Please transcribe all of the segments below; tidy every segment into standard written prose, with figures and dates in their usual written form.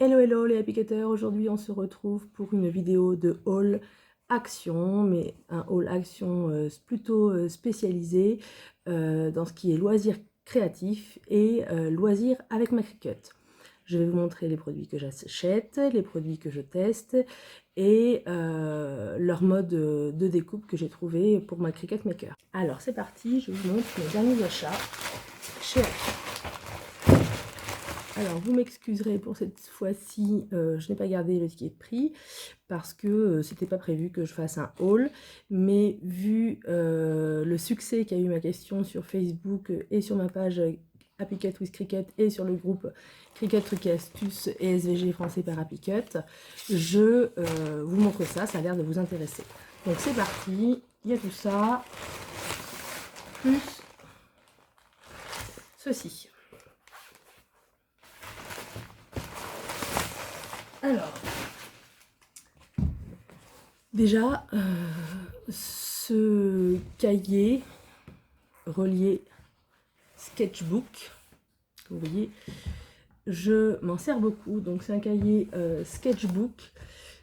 Hello hello les applicateurs, aujourd'hui on se retrouve pour une vidéo de haul action, mais un haul action plutôt spécialisé dans ce qui est loisirs créatifs et loisirs avec ma Cricut. Je vais vous montrer les produits que j'achète, les produits que je teste et leur mode de découpe que j'ai trouvé pour ma Cricut Maker. Alors c'est parti, je vous montre mes derniers achats chez Action. Alors vous m'excuserez pour cette fois-ci, je n'ai pas gardé le ticket de prix parce que c'était pas prévu que je fasse un haul, mais vu le succès qu'a eu ma question sur Facebook et sur ma page Applicut with Cricut et sur le groupe Cricut Trucs et Astuces et SVG français par Applicut, je vous montre ça, ça a l'air de vous intéresser. Donc c'est parti, il y a tout ça, plus ceci. Alors, déjà, ce cahier relié sketchbook, vous voyez, je m'en sers beaucoup. Donc c'est un cahier sketchbook,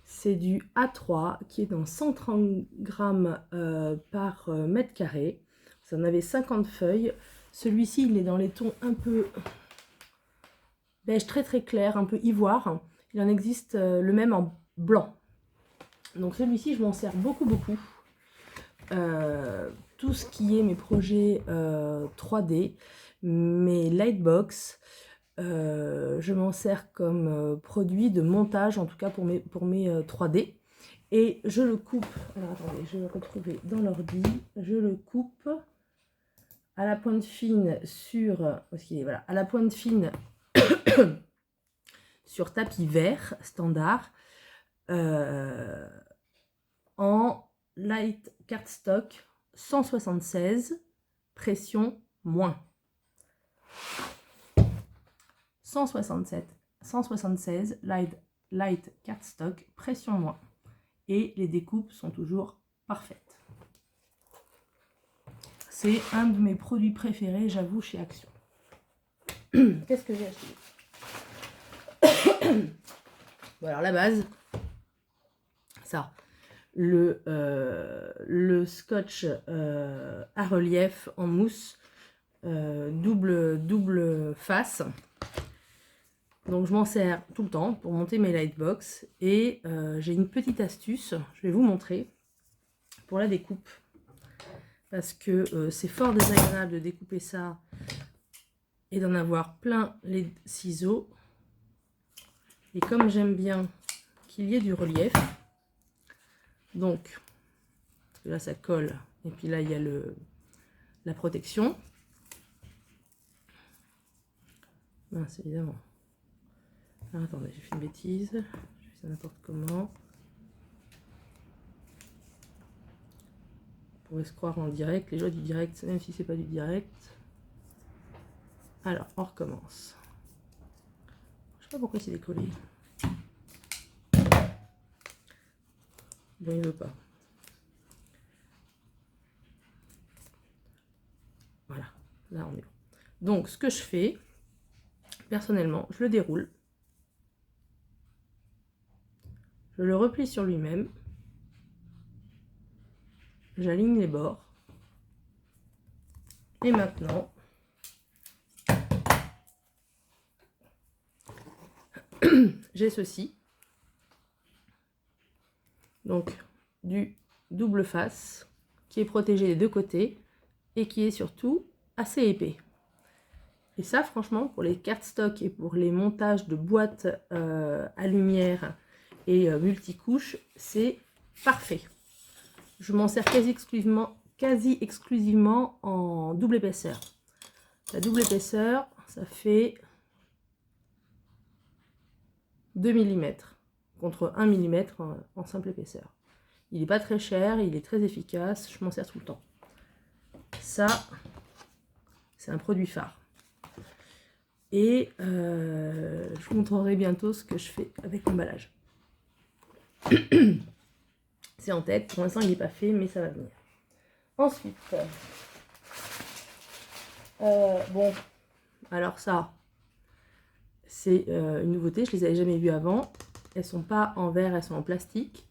c'est du A3 qui est dans 130 grammes par mètre carré. Vous en avez 50 feuilles. Celui-ci, il est dans les tons un peu beige très très clair, un peu ivoire. Il en existe le même en blanc. Donc celui-ci, je m'en sers beaucoup. Tout ce qui est mes projets 3D, mes lightbox, je m'en sers comme produit de montage, en tout cas pour mes 3D. Et je le coupe, alors attendez, je vais le retrouver dans l'ordi, je le coupe à la pointe fine sur, voilà, à la pointe fine sur tapis vert standard, en light cardstock 176, pression moins. 176 light cardstock, pression moins. Et les découpes sont toujours parfaites. C'est un de mes produits préférés, j'avoue, chez Action. Qu'est-ce que j'ai acheté? Bon, alors la base, ça, le scotch à relief en mousse, double face. Donc je m'en sers tout le temps pour monter mes lightbox. Et j'ai une petite astuce, je vais vous montrer pour la découpe. Parce que c'est fort désagréable de découper ça et d'en avoir plein les ciseaux. Et comme j'aime bien qu'il y ait du relief, donc là ça colle et puis là il y a la protection. Mince, évidemment. Alors, attendez, j'ai fait une bêtise, je fais ça n'importe comment. On pourrait se croire en direct, les joies du direct, même si c'est pas du direct. Alors, on recommence. Je sais pas pourquoi c'est décollé. Bon, il veut pas. Voilà, là on est bon. Donc, ce que je fais, personnellement, je le déroule. Je le replie sur lui-même. J'aligne les bords. Et maintenant, j'ai ceci. Donc, du double face qui est protégé des deux côtés et qui est surtout assez épais. Et ça, franchement, pour les cardstock et pour les montages de boîtes à lumière et multicouches, c'est parfait. Je m'en sers quasi exclusivement en double épaisseur. La double épaisseur, ça fait 2 mm contre 1 mm en simple épaisseur. Il n'est pas très cher, il est très efficace, je m'en sers tout le temps. Ça, c'est un produit phare. Et je vous montrerai bientôt ce que je fais avec l'emballage. C'est en tête, pour l'instant il n'est pas fait, mais ça va venir. Ensuite, bon, alors ça, c'est une nouveauté, je les avais jamais vues avant. Elles sont pas en verre, elles sont en plastique.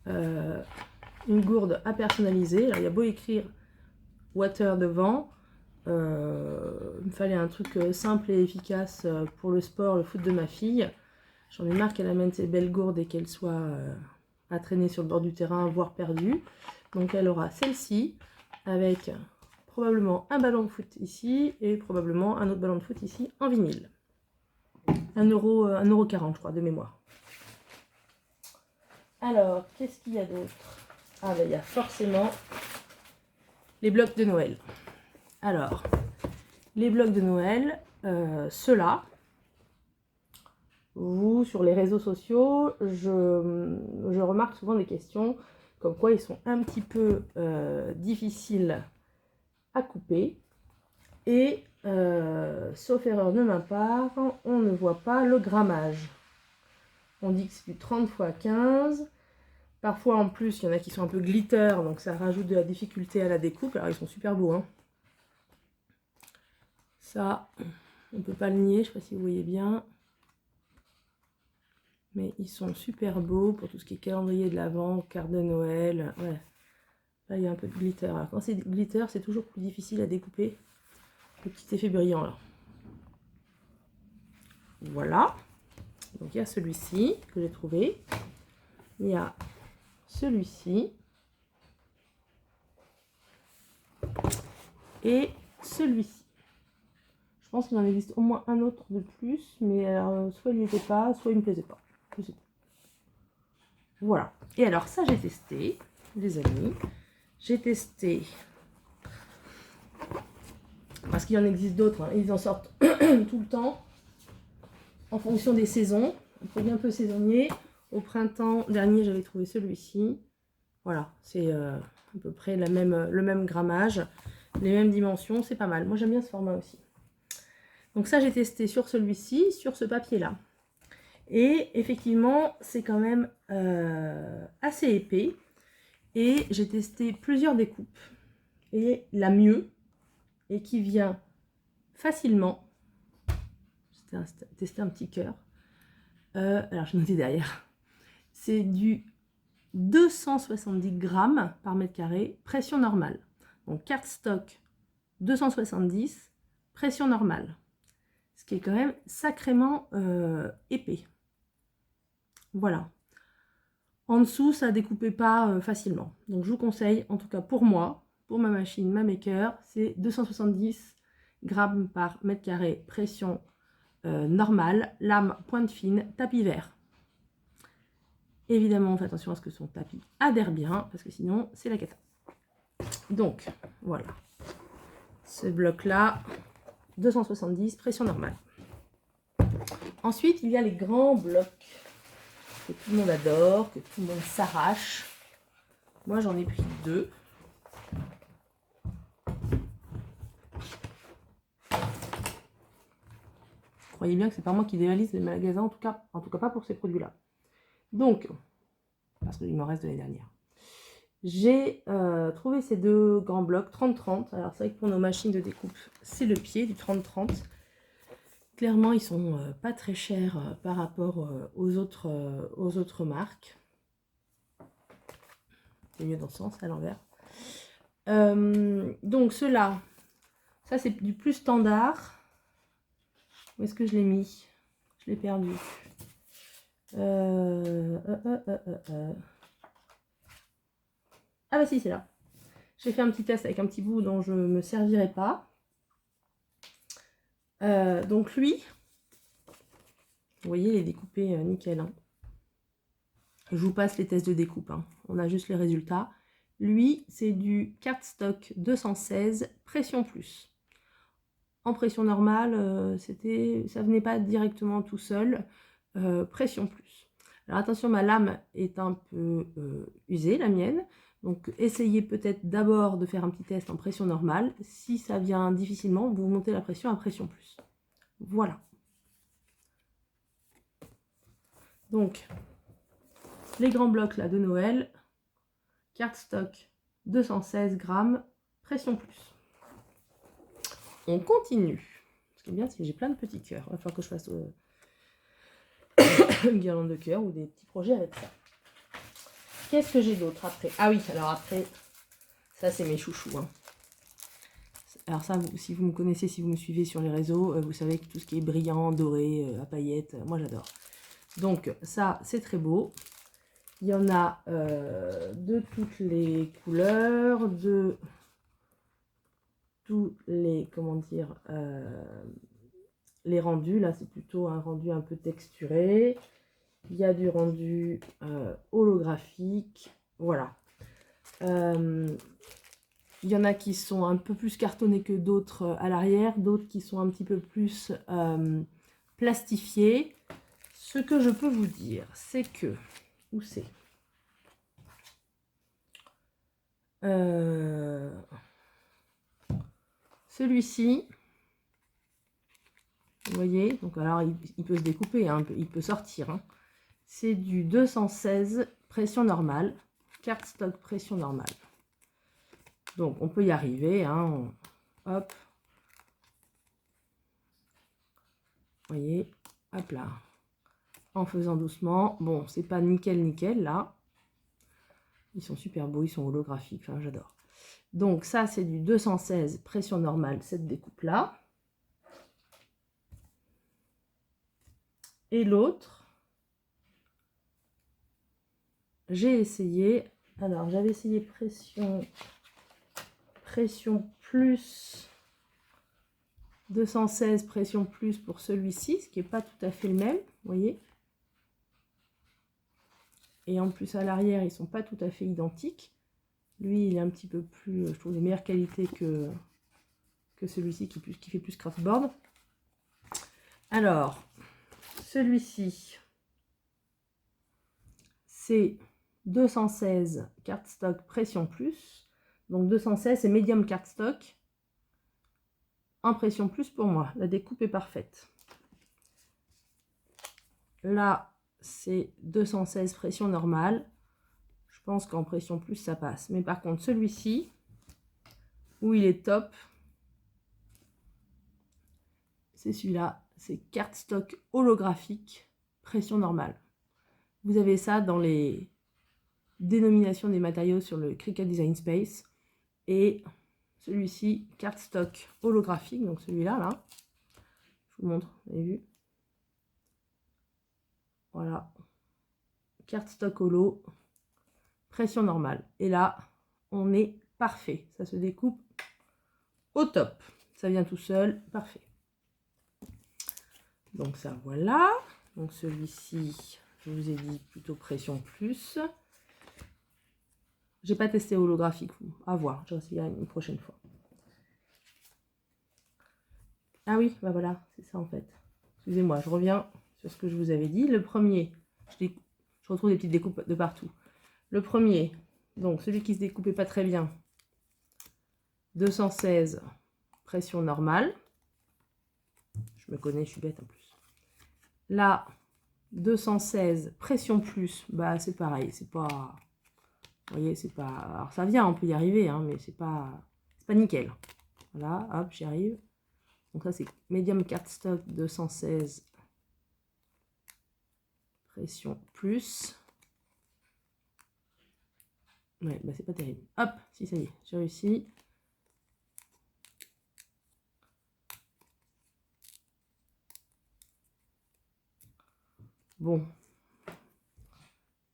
Une gourde à personnaliser. Alors, il y a beau écrire water devant, il me fallait un truc simple et efficace pour le sport, le foot de ma fille. J'en ai marre qu'elle amène ses belles gourdes et qu'elle soit à traîner sur le bord du terrain, voire perdue. Donc elle aura celle-ci avec probablement un ballon de foot ici et probablement un autre ballon de foot ici en vinyle. 1,40 €, je crois, de mémoire. Alors, qu'est-ce qu'il y a d'autre? Ah ben, il y a forcément les blocs de Noël. Alors, les blocs de Noël, ceux-là, vous, sur les réseaux sociaux, je remarque souvent des questions comme quoi ils sont un petit peu difficiles à couper. Et, sauf erreur de ma part, on ne voit pas le grammage. On dit que c'est du 30 x 15. Parfois, en plus, il y en a qui sont un peu glitter, donc ça rajoute de la difficulté à la découpe. Alors, ils sont super beaux, hein. Ça, on ne peut pas le nier, je ne sais pas si vous voyez bien. Mais ils sont super beaux pour tout ce qui est calendrier de l'Avent, carte de Noël. Ouais. Là, il y a un peu de glitter. Alors, quand c'est glitter, c'est toujours plus difficile à découper. Le petit effet brillant, là. Voilà. Donc, il y a celui-ci que j'ai trouvé. Il y a celui-ci. Et celui-ci. Je pense qu'il en existe au moins un autre de plus. Mais soit il n'y était pas, soit il ne me plaisait pas. Je sais pas. Voilà. Et alors, ça, j'ai testé, les amis. J'ai testé... Parce qu'il en existe d'autres, hein. Ils en sortent tout le temps, en fonction des saisons. Un produit un peu saisonnier. Au printemps dernier, j'avais trouvé celui-ci. Voilà, c'est à peu près le même grammage, les mêmes dimensions, c'est pas mal. Moi, j'aime bien ce format aussi. Donc ça, j'ai testé sur celui-ci, sur ce papier-là. Et effectivement, c'est quand même assez épais. Et j'ai testé plusieurs découpes. Et la mieux, et qui vient facilement, j'ai testé un petit cœur, alors je notais derrière, c'est du 270 grammes par mètre carré, pression normale. Donc cardstock 270, pression normale. Ce qui est quand même sacrément épais. Voilà. En dessous, ça ne découpait pas facilement. Donc je vous conseille, en tout cas pour moi, pour ma machine, ma maker, c'est 270 grammes par mètre carré, pression normale, lame pointe fine, tapis vert. Évidemment, on fait attention à ce que son tapis adhère bien, parce que sinon, c'est la cata. Donc, voilà. Ce bloc-là, 270, pression normale. Ensuite, il y a les grands blocs que tout le monde adore, que tout le monde s'arrache. Moi, j'en ai pris 2. Croyez bien que c'est pas moi qui dévalise les magasins, en tout cas pas pour ces produits-là. Donc, parce qu'il m'en reste de l'année dernière. J'ai trouvé ces 2 grands blocs 30-30. Alors c'est vrai que pour nos machines de découpe, c'est le pied du 30-30. Clairement, ils sont pas très chers par rapport aux autres marques. C'est mieux dans ce sens, à l'envers. Donc ceux-là, ça c'est du plus standard. Où est-ce que je l'ai mis? Je l'ai perdu. Ah bah si, c'est là. J'ai fait un petit test avec un petit bout dont je ne me servirai pas. Donc lui, vous voyez, il est découpé nickel. Hein. Je vous passe les tests de découpe. Hein. On a juste les résultats. Lui, c'est du cardstock 216 pression plus. En pression normale, ça venait pas directement tout seul. Pression plus. Alors attention, ma lame est un peu usée, la mienne. Donc essayez peut-être d'abord de faire un petit test en pression normale. Si ça vient difficilement, vous montez la pression à pression plus. Voilà. Donc, les grands blocs là de Noël, cardstock 216 grammes, pression plus. On continue. Ce qui est bien, c'est que j'ai plein de petits cœurs. Il va falloir que je fasse une guirlande de cœur ou des petits projets avec ça. Qu'est-ce que j'ai d'autre après? Ah oui, alors après, ça c'est mes chouchous. Hein. Alors ça, si vous me connaissez, si vous me suivez sur les réseaux, vous savez que tout ce qui est brillant, doré, à paillettes, moi j'adore. Donc ça, c'est très beau. Il y en a de toutes les couleurs, de tous les, comment dire, les rendus. Là, c'est plutôt un rendu un peu texturé. Il y a du rendu holographique. Voilà. Il y en a qui sont un peu plus cartonnés que d'autres à l'arrière, d'autres qui sont un petit peu plus plastifiés. Ce que je peux vous dire, c'est que... Où c'est celui-ci, vous voyez, donc alors il peut se découper, hein, il peut sortir. Hein. C'est du 216 pression normale, cardstock pression normale. Donc on peut y arriver, hein, hop. Vous voyez, hop là. En faisant doucement. Bon, c'est pas nickel nickel là. Ils sont super beaux, ils sont holographiques, enfin, j'adore. Donc ça c'est du 216 pression normale, cette découpe là. Et l'autre, j'ai essayé, alors j'avais essayé pression plus 216 pression plus pour celui-ci, ce qui n'est pas tout à fait le même, vous voyez. Et en plus à l'arrière, ils sont pas tout à fait identiques. Lui, il est un petit peu plus, je trouve, de meilleure qualité que celui-ci qui fait plus craftboard. Alors, celui-ci, c'est 216 cardstock pression plus. Donc 216, c'est medium cardstock. En pression plus pour moi. La découpe est parfaite. Là, c'est 216 pression normale. Je pense qu'en pression plus, ça passe. Mais par contre, celui-ci, où il est top, c'est celui-là. C'est cardstock holographique, pression normale. Vous avez ça dans les dénominations des matériaux sur le Cricut Design Space. Et celui-ci, cardstock holographique, donc celui-là, là. Je vous montre, vous avez vu? Voilà. Cardstock holo, pression normale. Et là, on est parfait. Ça se découpe au top. Ça vient tout seul, parfait. Donc ça, voilà. Donc celui-ci, je vous ai dit plutôt pression plus. J'ai pas testé holographique, à voir. J'en essayerai une prochaine fois. Ah oui, bah voilà, c'est ça en fait. Excusez-moi, je reviens sur ce que je vous avais dit. Le premier, je retrouve des petites découpes de partout. Le premier, donc celui qui se découpait pas très bien, 216 pression normale. Je me connais, je suis bête en plus. Là, 216 pression plus, bah c'est pareil, c'est pas... Vous voyez, c'est pas... Alors ça vient, on peut y arriver, hein, mais c'est pas nickel. Voilà, hop, j'y arrive. Donc ça c'est medium cardstock 216 pression plus. Ouais, bah c'est pas terrible. Hop, si ça y est, j'ai réussi. Bon,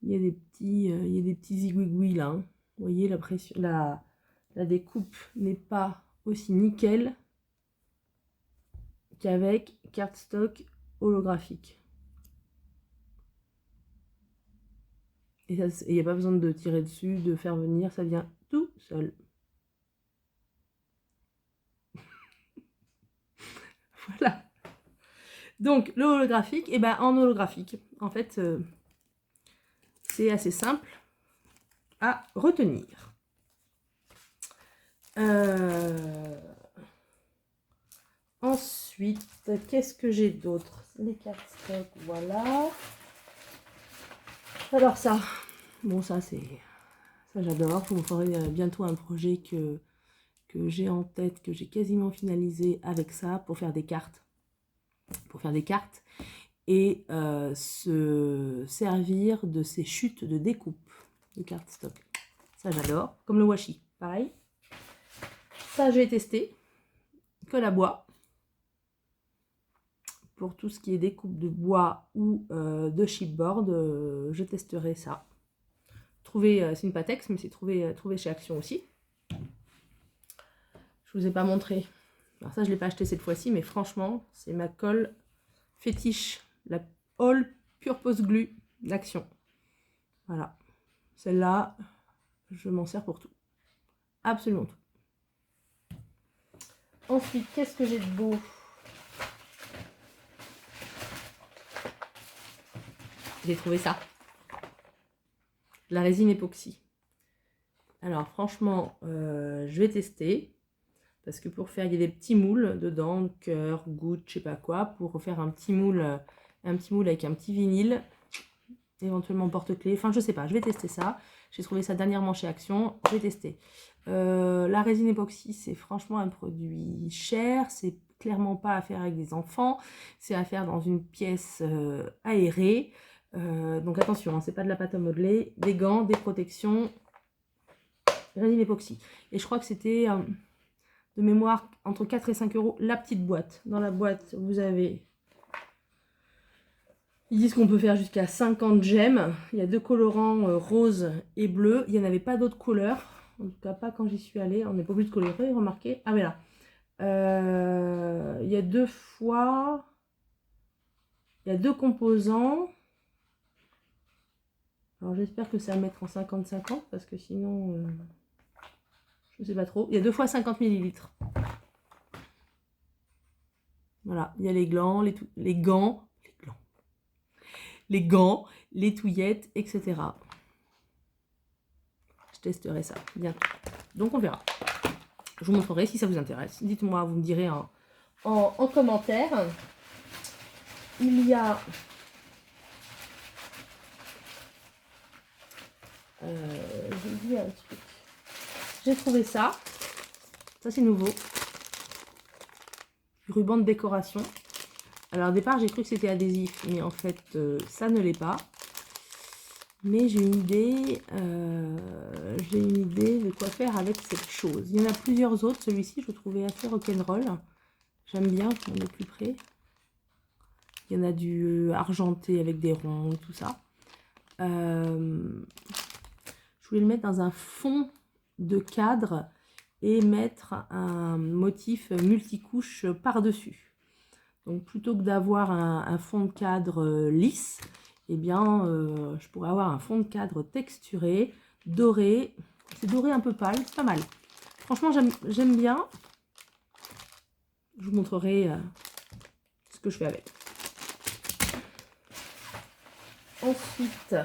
il y a des petits zigouigouis là. Hein. Vous voyez, la pression, la découpe n'est pas aussi nickel qu'avec cardstock holographique. Et il n'y a pas besoin de tirer dessus, de faire venir, ça vient tout seul. Voilà. Donc, le holographique, et ben en holographique, en fait, c'est assez simple à retenir. Ensuite, qu'est-ce que j'ai d'autre? Les cardstock, voilà. Alors ça, bon ça c'est... Ça j'adore, je vous ferai bientôt un projet que j'ai en tête, que j'ai quasiment finalisé avec ça, pour faire des cartes. et se servir de ces chutes de découpe de cardstock. Ça, j'adore. Comme le washi, pareil. Ça, j'ai testé. Colle à bois. Pour tout ce qui est découpe de bois ou de chipboard, je testerai ça. C'est une Patex, mais c'est trouvé chez Action aussi. Je vous ai pas montré. Alors ça, je l'ai pas acheté cette fois-ci, mais franchement, c'est ma colle fétiche, la All Purpose Glue d'Action. Voilà. Celle-là, je m'en sers pour tout. Absolument tout. Ensuite, qu'est-ce que j'ai de beau? J'ai trouvé ça. La résine époxy. Alors franchement, je vais tester. Parce que pour faire, il y a des petits moules dedans, cœur, goutte, je sais pas quoi. Pour faire un petit moule avec un petit vinyle. Éventuellement porte-clés. Enfin, je sais pas, je vais tester ça. J'ai trouvé ça dernièrement chez Action. Je vais tester. La résine époxy, c'est franchement un produit cher. C'est clairement pas à faire avec des enfants. C'est à faire dans une pièce aérée. Donc attention, hein, c'est pas de la pâte à modeler. Des gants, des protections. Résine époxy. Et je crois que c'était de mémoire entre 4 et 5 euros la petite boîte. Dans la boîte, vous avez... Ils disent qu'on peut faire jusqu'à 50 gemmes. Il y a 2 colorants rose et bleu. Il n'y en avait pas d'autres couleurs. En tout cas, pas quand j'y suis allée. On n'est pas obligé de colorer, remarquez. Ah, mais là. Il y a 2 fois... Il y a 2 composants. Alors, j'espère que ça va mettre en 50-50 parce que sinon... je ne sais pas trop. Il y a 2 fois 50 ml. Voilà. Il y a les glands, les gants... les gants, les touillettes, etc. Je testerai ça bientôt. Donc on verra. Je vous montrerai si ça vous intéresse. Dites-moi, vous me direz en commentaire. Il y a... j'ai dit un truc. J'ai trouvé ça. Ça c'est nouveau. Du ruban de décoration. Alors au départ j'ai cru que c'était adhésif, mais en fait ça ne l'est pas. Mais j'ai une idée de quoi faire avec cette chose. Il y en a plusieurs autres. Celui-ci je le trouvais assez rock'n'roll. J'aime bien quand on est plus près. Il y en a du argenté avec des ronds, tout ça. Je voulais le mettre dans un fond de cadre et mettre un motif multicouche par-dessus. Donc plutôt que d'avoir un fond de cadre lisse, eh bien je pourrais avoir un fond de cadre texturé, doré. C'est doré un peu pâle, c'est pas mal. Franchement, j'aime bien. Je vous montrerai ce que je fais avec. Ensuite,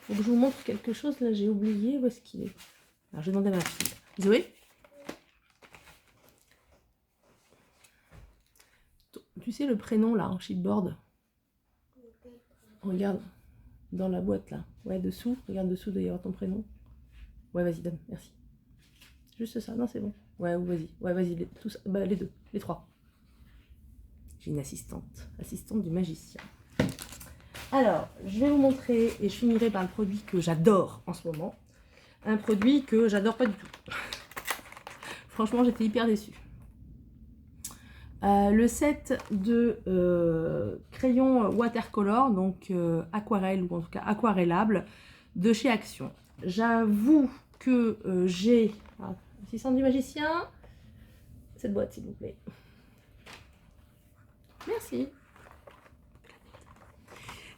faut que je vous montre quelque chose. Là, j'ai oublié. Où est-ce qu'il est? Alors, je vais demander à ma fille. Zoé? Tu sais le prénom là en chipboard? Regarde dans la boîte là. Ouais, dessous. Regarde dessous, il doit y avoir ton prénom. Ouais, vas-y, donne. Merci. Juste ça. Non, c'est bon. Ouais, vas-y. Ouais, vas-y. Les deux. Les trois. J'ai une assistante. Assistante du magicien. Alors, je vais vous montrer et je finirai par le produit que j'adore en ce moment. Un produit que j'adore pas du tout. Franchement, j'étais hyper déçue. Le set de crayons watercolor, donc aquarelle ou en tout cas aquarellable de chez Action. J'avoue que j'ai... Assistante du magicien, cette boîte s'il vous plaît. Merci.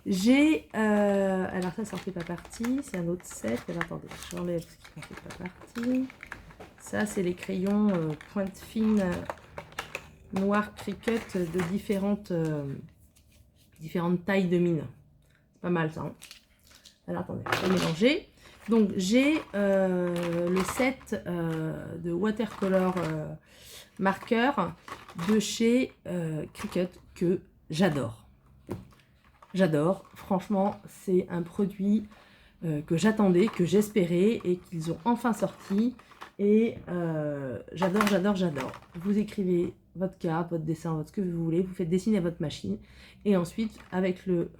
J'ai... alors ça n'en fait pas partie, c'est un autre set. Alors, attendez, j'enlève ce qui n'en fait pas partie. Ça, c'est les crayons pointe fine noir cricut de différentes tailles de mine. C'est pas mal ça. Hein. Alors attendez, je vais mélanger. Donc j'ai le set de watercolor marqueur de chez Cricut que j'adore. J'adore, franchement, c'est un produit que j'attendais, que j'espérais et qu'ils ont enfin sorti. Et j'adore, j'adore, j'adore. Vous écrivez votre carte, votre dessin, votre ce que vous voulez. Vous faites dessiner à votre machine. Et ensuite, avec le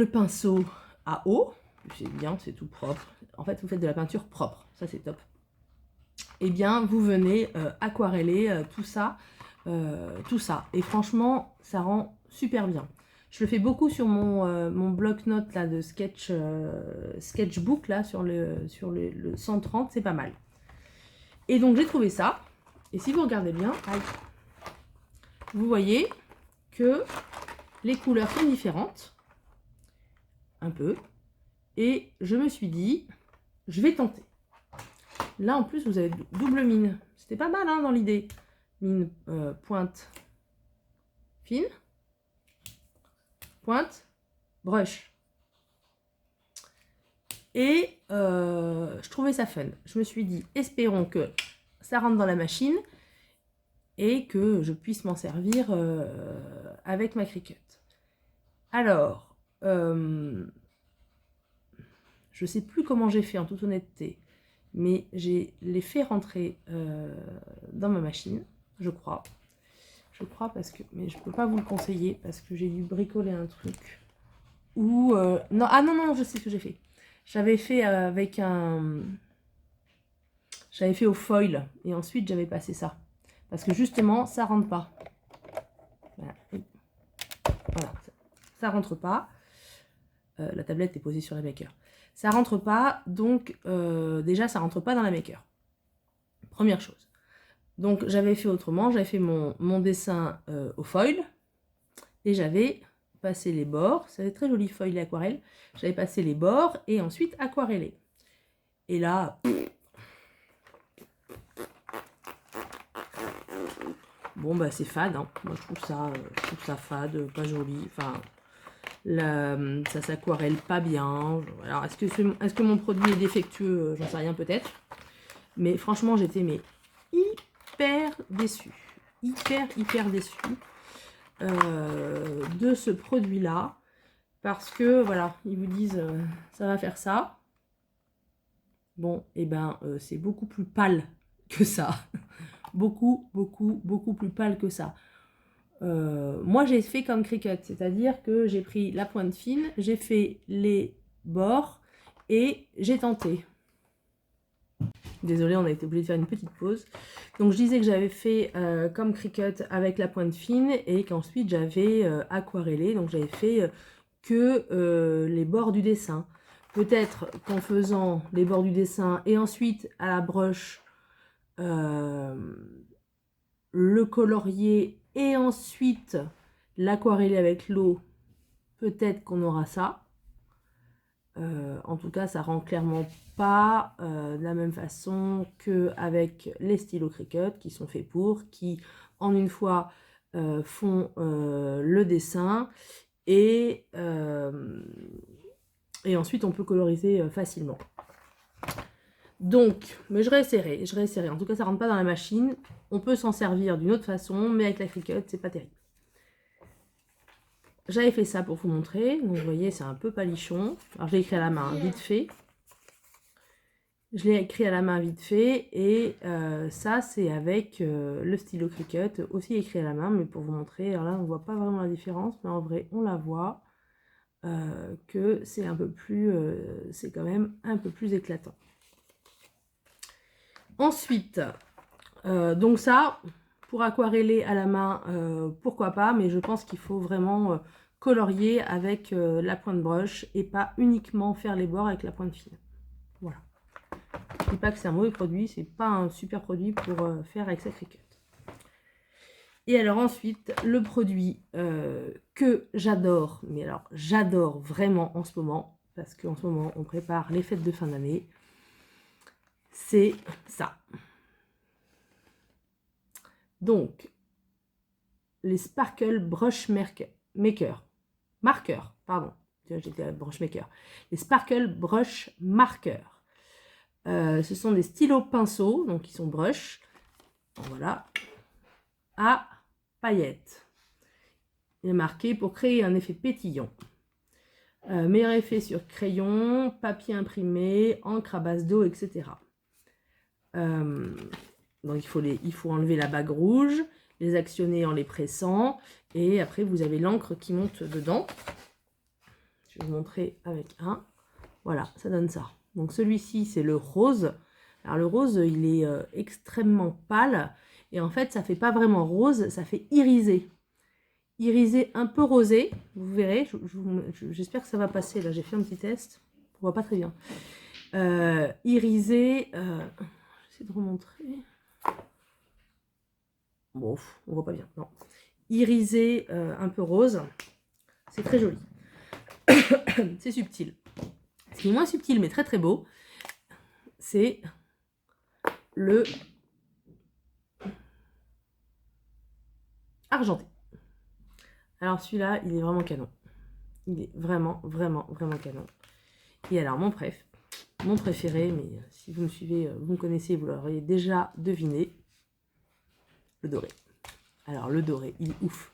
pinceau à eau, c'est bien, c'est tout propre. En fait, vous faites de la peinture propre. Ça, c'est top. Et bien, vous venez aquareller tout ça. Et franchement, ça rend super bien. Je le fais beaucoup sur mon bloc-notes là de sketchbook là sur le 130, c'est pas mal. Et donc j'ai trouvé ça. Et si vous regardez bien, vous voyez que les couleurs sont différentes, un peu. Et je me suis dit, je vais tenter. Là en plus vous avez double mine. C'était pas mal hein, dans l'idée. Mine pointe fine. Pointe, brush. Et je trouvais ça fun. Je me suis dit, espérons que ça rentre dans la machine et que je puisse m'en servir avec ma Cricut. Alors, je sais plus comment j'ai fait en toute honnêteté, mais j'ai les fait rentrer dans ma machine, je crois. Je crois parce que, mais je peux pas vous le conseiller parce que j'ai dû bricoler un truc. Ou non, ah non, je sais ce que j'ai fait. J'avais fait avec j'avais fait au foil et ensuite j'avais passé ça parce que justement ça rentre pas. Voilà, ça rentre pas. La tablette est posée sur la maker. Ça rentre pas, donc déjà ça rentre pas dans la maker. Première chose. Donc j'avais fait autrement, j'avais fait mon dessin au foil et j'avais passé les bords. C'est très joli foil et aquarelle. J'avais passé les bords et ensuite aquarellé. Et là, bon bah c'est fade. Hein. Moi je trouve ça fade, pas joli. Enfin, ça s'aquarelle pas bien. Alors est-ce que mon produit est défectueux? J'en sais rien peut-être. Mais franchement j'étais hyper déçue. Hyper déçue de ce produit là. Parce que voilà, ils vous disent ça va faire ça. Bon, et ben c'est beaucoup plus pâle que ça. beaucoup plus pâle que ça. Moi j'ai fait comme Cricut, c'est-à-dire que j'ai pris la pointe fine, j'ai fait les bords et j'ai tenté. Désolée, on a été obligé de faire une petite pause. Donc je disais que j'avais fait comme Cricut avec la pointe fine et qu'ensuite j'avais aquarellé, donc j'avais fait que les bords du dessin. Peut-être qu'en faisant les bords du dessin et ensuite à la broche le colorier et ensuite l'aquareller avec l'eau, peut-être qu'on aura ça. En tout cas, ça rend clairement pas de la même façon qu'avec les stylos Cricut qui sont faits pour, qui en une fois font le dessin et ensuite on peut coloriser facilement. Donc, mais je réessayerai. En tout cas, ça rentre pas dans la machine. On peut s'en servir d'une autre façon, mais avec la Cricut, c'est pas terrible. J'avais fait ça pour vous montrer. Donc, vous voyez, c'est un peu palichon. Alors, je l'ai écrit à la main, vite fait. Et ça, c'est avec le stylo Cricut, aussi écrit à la main, mais pour vous montrer. Alors là, on voit pas vraiment la différence, mais en vrai, on la voit. Que c'est un peu plus... c'est quand même un peu plus éclatant. Ensuite, donc ça, pour aquareller à la main, pourquoi pas, mais je pense qu'il faut vraiment colorier avec la pointe broche et pas uniquement faire les bords avec la pointe fine. Voilà. Je dis pas que c'est un mauvais produit, c'est pas un super produit pour faire avec sa Cricut. Et alors ensuite, le produit que j'adore, mais alors j'adore vraiment en ce moment, parce qu'en ce moment on prépare les fêtes de fin d'année, c'est ça. Donc, les Sparkle Brush Maker. Marqueur, pardon. J'étais à Brush Maker. Les Sparkle Brush Marker. Ce sont des stylos pinceaux, donc ils sont brush. Voilà. À paillettes. Il est marqué pour créer un effet pétillant. Meilleur effet sur crayon, papier imprimé, encre à base d'eau, etc. Donc il faut enlever la bague rouge, les actionner en les pressant, et après vous avez l'encre qui monte dedans. Je vais vous montrer avec un. Voilà, ça donne ça. Donc celui-ci, c'est le rose. Alors le rose, il est extrêmement pâle, et en fait, ça fait pas vraiment rose, ça fait irisé. Irisé un peu rosé, vous verrez, j'espère que ça va passer, là j'ai fait un petit test, on voit pas très bien. Irisé, j'essaie de remontrer. Bon, on voit pas bien, non. Irisé un peu rose, c'est très joli. C'est subtil. Ce qui est moins subtil mais très très beau, c'est le argenté. Alors celui-là, il est vraiment canon. Il est vraiment, vraiment, vraiment canon. Et alors mon préféré, mais si vous me suivez, vous me connaissez, vous l'auriez déjà deviné, le doré. Alors le doré, il est ouf.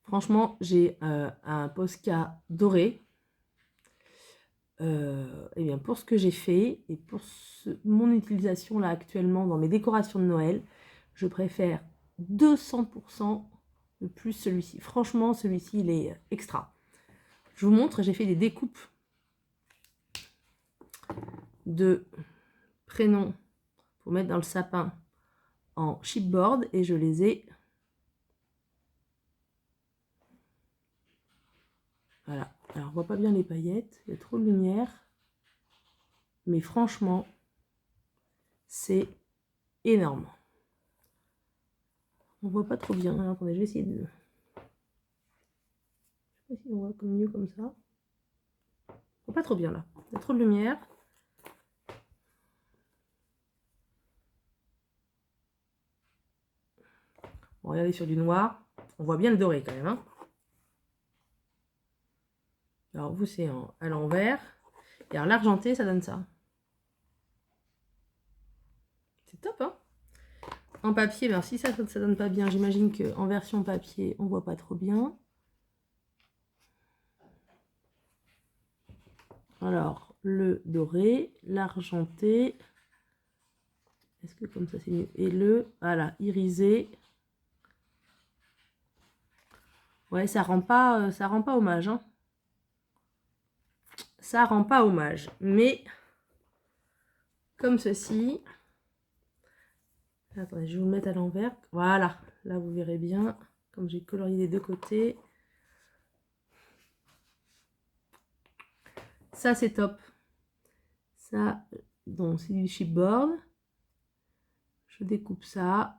Franchement, j'ai un Posca doré. Et bien pour ce que j'ai fait et pour mon utilisation là actuellement dans mes décorations de Noël, je préfère 200% de plus celui-ci. Franchement, celui-ci, il est extra. Je vous montre, j'ai fait des découpes de prénoms pour mettre dans le sapin en chipboard et je les ai... Voilà. Alors, on voit pas bien les paillettes, il y a trop de lumière. Mais franchement, c'est énorme. On voit pas trop bien. Alors, attendez, je vais essayer de... Je sais pas si on voit mieux comme ça. On voit pas trop bien là. Il y a trop de lumière. Bon, regardez sur du noir. On voit bien le doré quand même. Hein. Alors, vous, c'est à l'envers. Et alors, l'argenté, ça donne ça. C'est top, hein? En papier, ben, si ça donne pas bien, j'imagine qu'en version papier, on voit pas trop bien. Alors, le doré, l'argenté. Est-ce que comme ça, c'est mieux? Et le, voilà, irisé. Ouais, ça rend pas hommage, hein. Ça rend pas hommage, mais comme ceci. Attendez, je vais vous le mettre à l'envers. Voilà, là vous verrez bien, comme j'ai colorié les deux côtés. Ça c'est top. Ça, donc c'est du chipboard. Je découpe ça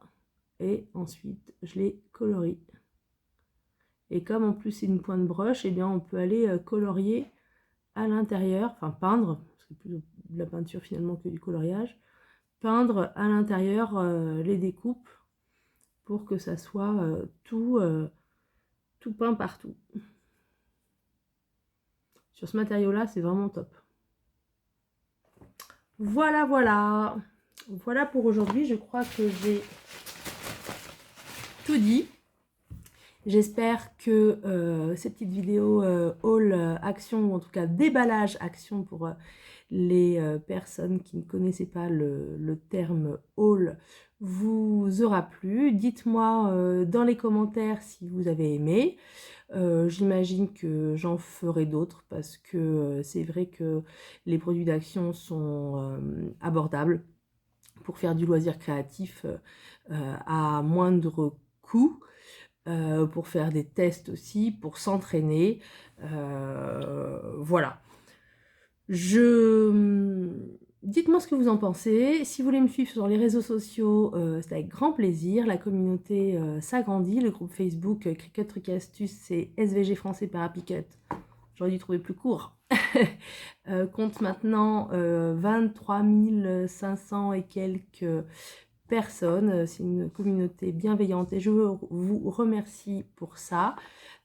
et ensuite je les colorie. Et comme en plus c'est une pointe brush, et eh bien on peut aller colorier à l'intérieur, enfin peindre, c'est plus de la peinture finalement que du coloriage, peindre à l'intérieur les découpes pour que ça soit tout peint partout. Sur ce matériau là, c'est vraiment top. Voilà, voilà. Voilà pour aujourd'hui. Je crois que j'ai tout dit. J'espère que ces petites vidéos haul action, ou en tout cas déballage action pour les personnes qui ne connaissaient pas le terme haul, vous aura plu. Dites-moi dans les commentaires si vous avez aimé. J'imagine que j'en ferai d'autres parce que c'est vrai que les produits d'action sont abordables pour faire du loisir créatif à moindre coût. Pour faire des tests aussi, pour s'entraîner. Voilà. Dites-moi ce que vous en pensez. Si vous voulez me suivre sur les réseaux sociaux, c'est avec grand plaisir. La communauté s'agrandit. Le groupe Facebook Cricut Trucs et Astuces, c'est SVG Français Parapicut. J'aurais dû trouver plus court. Compte maintenant 23 500 et quelques personnes. C'est une communauté bienveillante et je vous remercie pour ça.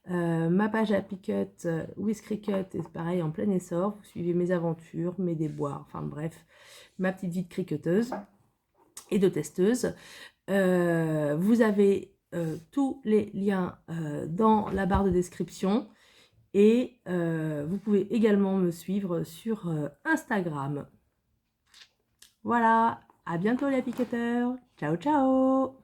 Ma page à Picut, with Cricut, est pareil en plein essor. Vous suivez mes aventures, mes déboires, enfin bref, ma petite vie de cricuteuse et de testeuse. Vous avez tous les liens dans la barre de description. Et vous pouvez également me suivre sur Instagram. Voilà, à bientôt les applicateurs. Ciao ciao.